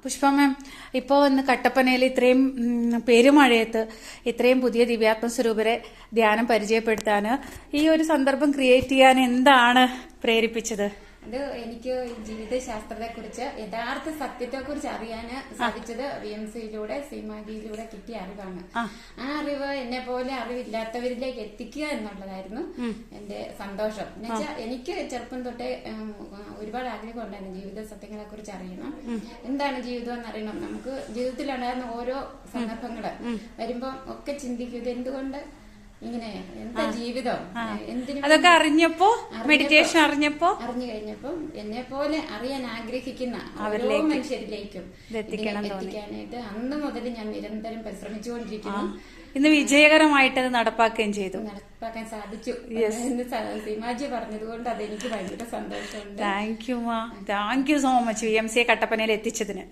പുഷ്പ മാം, ഇപ്പോ ഇന്ന് കട്ടപ്പനയിൽ ഇത്രയും പെരുമഴയത്ത് ഇത്രയും പുതിയ ദിവ്യാത്മ സ്വരൂപരെ ധ്യാനം പരിചയപ്പെടുത്താന് ഈ ഒരു സന്ദർഭം ക്രിയേറ്റ് ചെയ്യാൻ എന്താണ് പ്രേരിപ്പിച്ചത്? അത് എനിക്ക് ജീവിതശാസ്ത്രത്തെ കുറിച്ച്, യഥാർത്ഥ സത്യത്തെ കുറിച്ച് അറിയാൻ സാധിച്ചത് VMCയിലൂടെ, സീമാജിയിലൂടെ കിട്ടിയ അറിവാണ്. ആ അറിവ് എന്നെ പോലെ അറിവില്ലാത്തവരിലേക്ക് എത്തിക്കുക എന്നുള്ളതായിരുന്നു എന്റെ സന്തോഷം. എന്നുവെച്ചാൽ എനിക്ക് ചെറുപ്പം തൊട്ടേ ഒരുപാട് ആഗ്രഹം ഉണ്ടായിരുന്നു ജീവിത സത്യങ്ങളെ കുറിച്ച് അറിയണം, എന്താണ് ജീവിതം എന്നറിയണം. നമുക്ക് ജീവിതത്തിലുണ്ടായിരുന്ന ഓരോ സന്ദർഭങ്ങള് വരുമ്പോ ഒക്കെ ചിന്തിക്കും, ഇത് എന്തുകൊണ്ട് ഇങ്ങനെ, എന്താ ജീവിതം, എന്തിനും. അതൊക്കെ അറിഞ്ഞു കഴിഞ്ഞപ്പം എന്നെ പോലെ അറിയാൻ ആഗ്രഹിക്കുന്ന ഓരോ മനുഷ്യരിലേക്കും എത്തിക്കാനായിട്ട് അന്ന് മുതൽ ഞാൻ നിരന്തരം പരിശ്രമിച്ചുകൊണ്ടിരിക്കുന്നു. ഇന്ന് വിജയകരമായിട്ട് അത് നടപ്പാക്കുകയും ചെയ്തു. നടപ്പാക്കാൻ സാധിച്ചു. സീമാജി പറഞ്ഞതുകൊണ്ട് അതെനിക്ക് ഭയങ്കര സന്തോഷമുണ്ട്. Thank you so much VMCA കട്ടപ്പനയിൽ എത്തിച്ചതിന്.